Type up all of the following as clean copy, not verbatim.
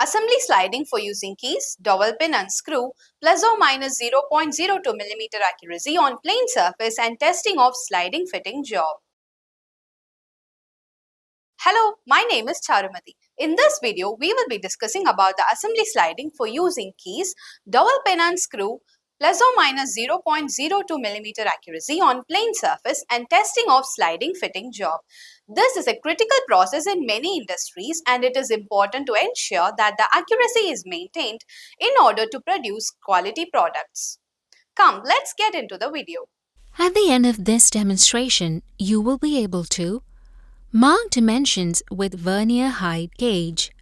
Assembly sliding for using keys, dowel pin and screw, plus or minus 0.02 mm accuracy on plain surface and testing of sliding fitting job. Hello, my name is Charumati. In this video, we will be discussing about the assembly sliding for using keys, dowel pin and screw, plus or minus 0.02 mm accuracy on plain surface and testing of sliding fitting job. This is a critical process in many industries and it is important to ensure that the accuracy is maintained in order to produce quality products. Come, let's get into the video. At the end of this demonstration, you will be able to mark dimensions with vernier height gauge,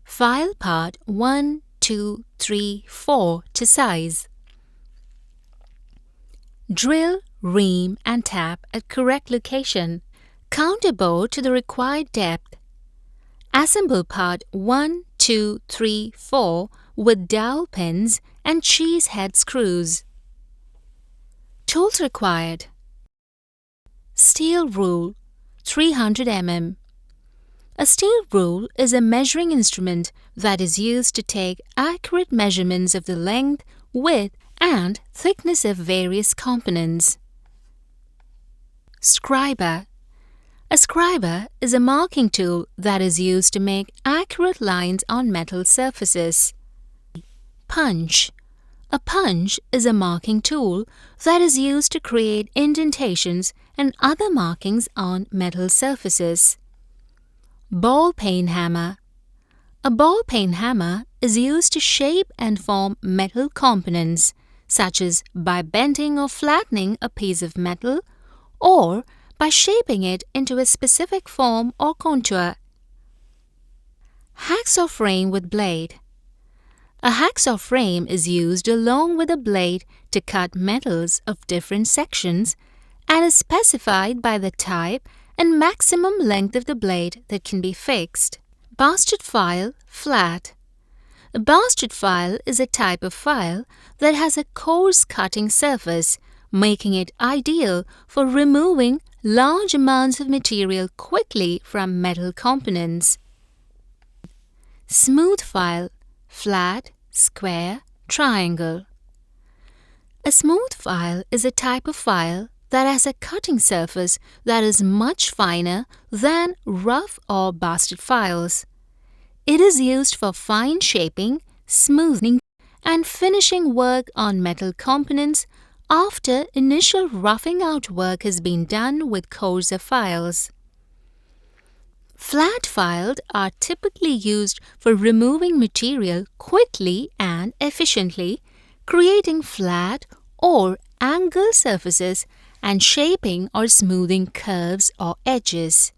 file part 1, 2, 3, 4 to size, drill, ream and tap at correct location, counter bore to the required depth, assemble part 1, 2, 3, 4 with dowel pins and cheese head screws. Tools required: steel rule 300 mm. A steel rule is a measuring instrument that is used to take accurate measurements of the length, width and thickness of various components. Scriber. A scriber is a marking tool that is used to make accurate lines on metal surfaces. Punch. A punch is a marking tool that is used to create indentations and other markings on metal surfaces. Ball peen hammer. A ball peen hammer is used to shape and form metal components, such as by bending or flattening a piece of metal or by shaping it into a specific form or contour. Hacksaw frame with blade. A hacksaw frame is used along with a blade to cut metals of different sections and is specified by the type and maximum length of the blade that can be fixed. Bastard file flat. A bastard file is a type of file that has a coarse cutting surface, making it ideal for removing large amounts of material quickly from metal components. Smooth file flat, square, triangle. A smooth file is a type of file that has a cutting surface that is much finer than rough or bastard files. It is used for fine shaping, smoothing, and finishing work on metal components after initial roughing out work has been done with coarser files. Flat files are typically used for removing material quickly and efficiently, creating flat or angled surfaces and shaping or smoothing curves or edges.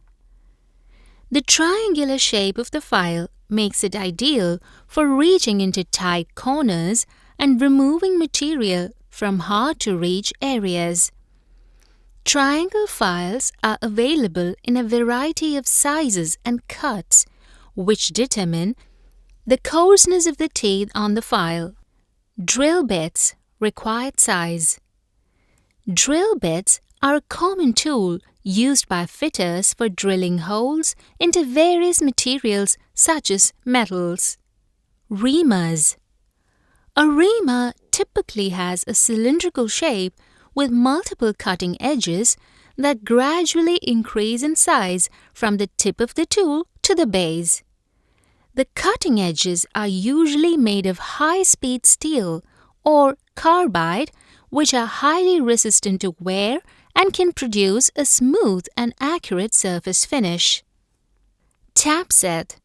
The triangular shape of the file makes it ideal for reaching into tight corners and removing material from hard-to-reach areas. Triangle files are available in a variety of sizes and cuts, which determine the coarseness of the teeth on the file. Drill bits required size. Drill bits are a common tool used by fitters for drilling holes into various materials such as metals. Reamers. A reamer typically has a cylindrical shape with multiple cutting edges that gradually increase in size from the tip of the tool to the base. The cutting edges are usually made of high-speed steel or carbide, which are highly resistant to wear and can produce a smooth and accurate surface finish. Tap set.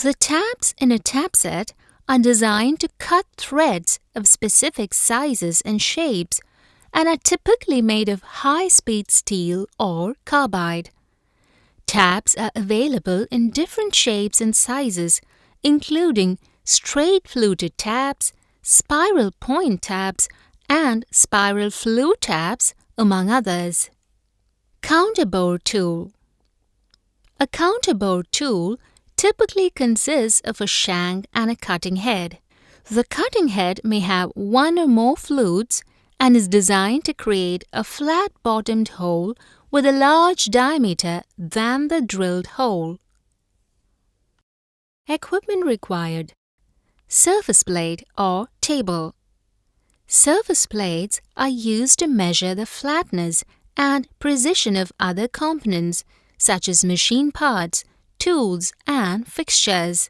The taps in a tap set are designed to cut threads of specific sizes and shapes and are typically made of high-speed steel or carbide. Taps are available in different shapes and sizes, including straight fluted taps, spiral point taps, and spiral flute taps, among others. Counterbore tool. A counterbore tool typically consists of a shank and a cutting head. The cutting head may have one or more flutes and is designed to create a flat-bottomed hole with a large diameter than the drilled hole. Equipment required. Surface plate or table. Surface plates are used to measure the flatness and precision of other components such as machine parts, tools, and fixtures.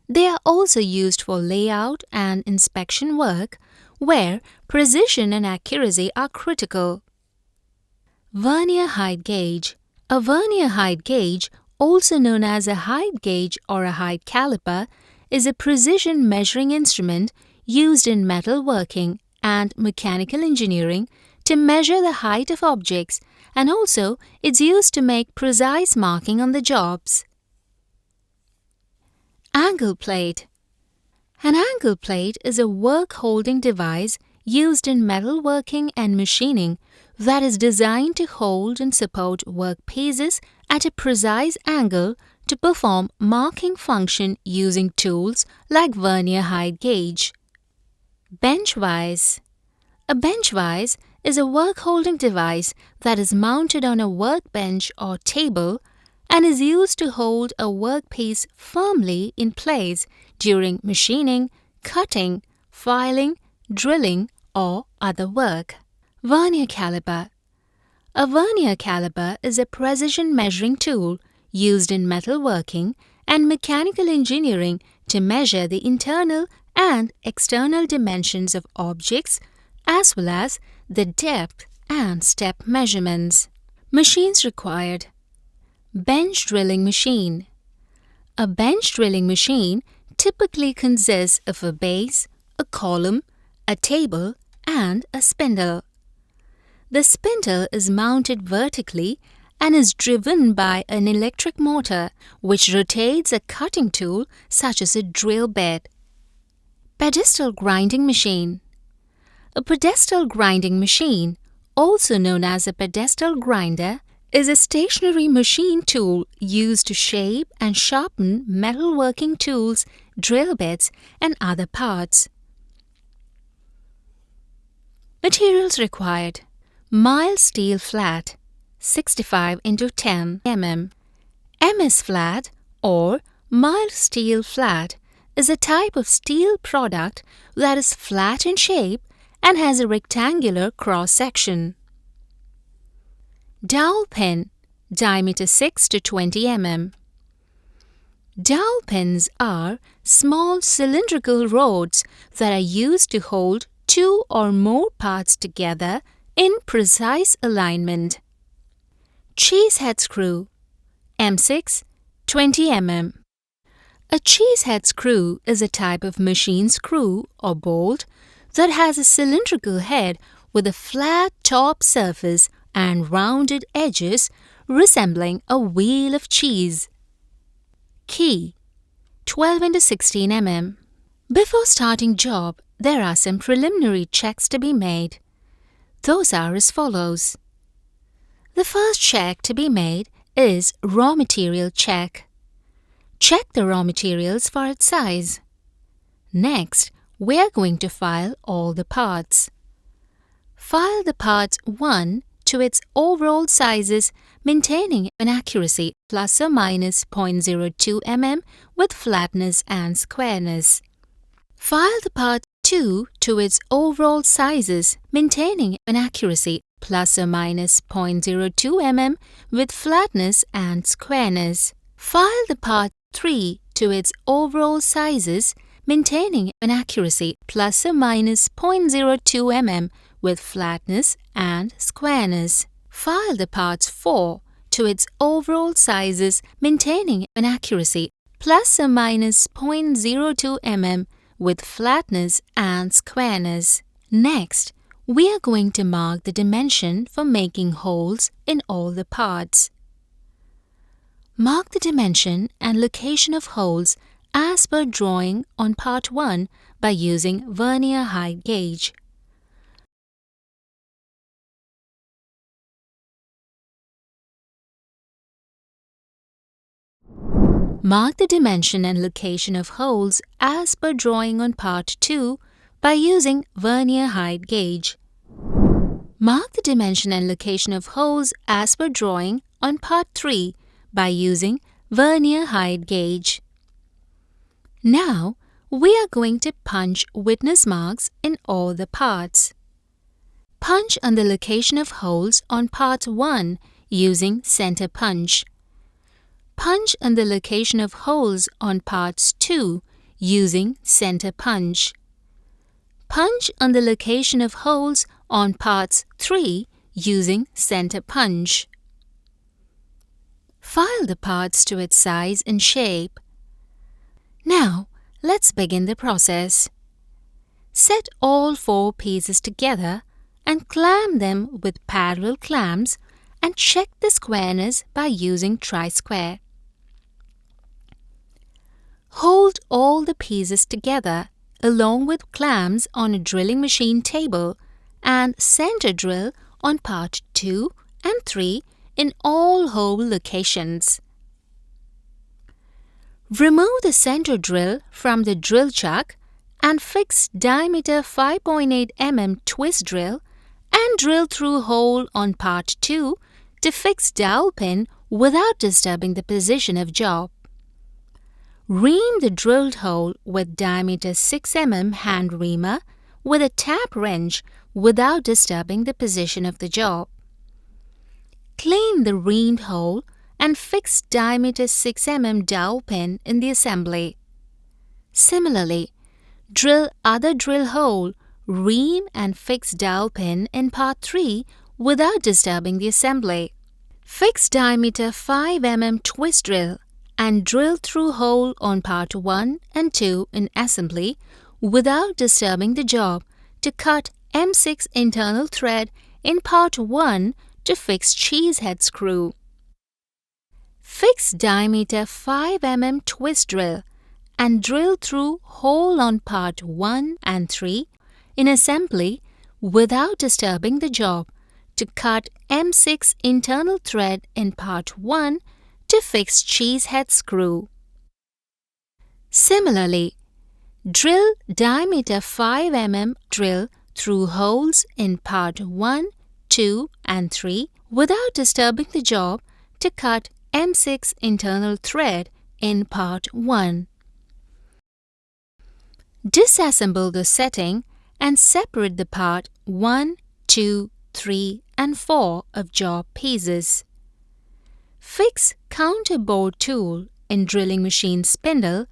They are also used for layout and inspection work where precision and accuracy are critical. Vernier height gauge. A vernier height gauge, also known as a height gauge or a height caliper, is a precision measuring instrument used in metalworking and mechanical engineering to measure the height of objects, and also it's used to make precise marking on the jobs. Angle plate. An angle plate is a work-holding device used in metalworking and machining that is designed to hold and support workpieces at a precise angle to perform marking function using tools like vernier height gauge. Bench vise. A bench vise is a work-holding device that is mounted on a workbench or table and is used to hold a workpiece firmly in place during machining, cutting, filing, drilling, or other work. Vernier caliper. A vernier caliper is a precision measuring tool used in metalworking and mechanical engineering to measure the internal and external dimensions of objects as well as the depth and step measurements. Machines required. Bench drilling machine. A bench drilling machine typically consists of a base, a column, a table, and a spindle. The spindle is mounted vertically and is driven by an electric motor which rotates a cutting tool such as a drill bit. Pedestal grinding machine. A pedestal grinding machine, also known as a pedestal grinder, is a stationary machine tool used to shape and sharpen metalworking tools, drill bits, and other parts. Materials required. Mild steel flat 65 × 10 mm. MS flat or mild steel flat is a type of steel product that is flat in shape and has a rectangular cross-section. Dowel pin diameter 6 to 20 mm. Dowel pins are small cylindrical rods that are used to hold two or more parts together in precise alignment. Cheesehead screw M6 20 mm. A cheesehead screw is a type of machine screw or bolt that has a cylindrical head with a flat top surface and rounded edges resembling a wheel of cheese. Key 12 × 16 mm. Before starting job, there are some preliminary checks to be made. Those are as follows. The first check to be made is raw material check. Check the raw materials for its size. Next, we are going to file all the parts. File the parts 1 to its overall sizes, maintaining an accuracy plus or minus 0.02 mm with flatness and squareness. File the part 2 to its overall sizes, maintaining an accuracy plus or minus 0.02 mm with flatness and squareness. File the part 3 to its overall sizes, maintaining an accuracy plus or minus 0.02 mm with flatness and squareness. File the parts 4 to its overall sizes, maintaining an accuracy plus or minus 0.02 mm with flatness and squareness. Next, we are going to mark the dimension for making holes in all the parts. Mark the dimension and location of holes as per drawing on part 1 by using vernier height gauge. Mark the dimension and location of holes as per drawing on part 2 by using vernier height gauge. Mark the dimension and location of holes as per drawing on part 3 by using vernier height gauge. Now, we are going to punch witness marks in all the parts. Punch on the location of holes on part 1 using center punch. Punch on the location of holes on parts 2 using center punch. Punch on the location of holes on parts 3 using center punch. File the parts to its size and shape. Now, let's begin the process. Set all 4 pieces together and clamp them with parallel clamps and check the squareness by using tri-square. Hold all the pieces together along with clamps on a drilling machine table and center drill on part 2 and 3 in all hole locations. Remove the center drill from the drill chuck and fix diameter 5.8 mm twist drill and drill through hole on part 2 to fix dowel pin without disturbing the position of job. Ream the drilled hole with diameter 6 mm hand reamer with a tap wrench without disturbing the position of the job. Clean the reamed hole and fix diameter 6 mm dowel pin in the assembly. Similarly, drill other drill hole, ream and fix dowel pin in part 3 without disturbing the assembly. Fix diameter 5 mm twist drill and drill through hole on part 1 and 2 in assembly without disturbing the job to cut M6 internal thread in part 1 to fix cheese head screw. Fix diameter 5 mm twist drill and drill through hole on part 1 and 3 in assembly without disturbing the job to cut M6 internal thread in part 1 to fix cheese head screw. Similarly, drill diameter 5 mm drill through holes in part 1, 2 and 3 without disturbing the job to cut M6 internal thread in part 1. Disassemble the setting and separate the part 1, 2, 3 and 4 of job pieces. Fix counter bore tool in drilling machine spindle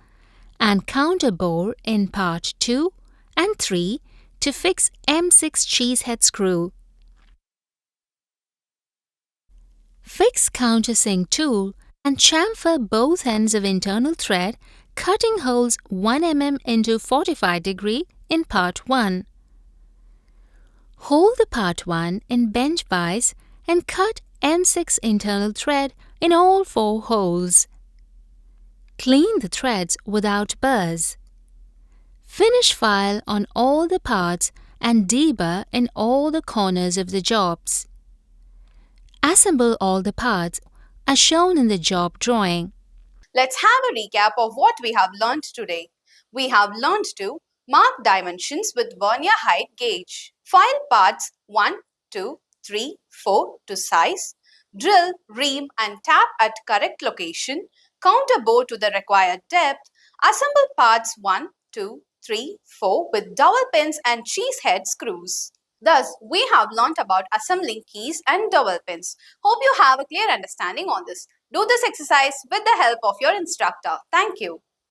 and counter bore in part 2 and 3 to fix M6 cheese head screw. Fix countersink tool and chamfer both ends of internal thread, cutting holes 1 mm into 45 degree in part 1. Hold the part 1 in bench vise and cut M6 internal thread in all 4 holes. Clean the threads without burrs. Finish file on all the parts and deburr in all the corners of the jobs. Assemble all the parts as shown in the job drawing. Let's have a recap of what we have learned today. We have learned to mark dimensions with vernier height gauge, file parts 1, 2, 3, 4 to size, drill, ream and tap at correct location, counter bore to the required depth, assemble parts 1, 2, 3, 4 with dowel pins and cheese head screws. Thus, we have learnt about assembling keys and dowel pins. Hope you have a clear understanding on this. Do this exercise with the help of your instructor. Thank you.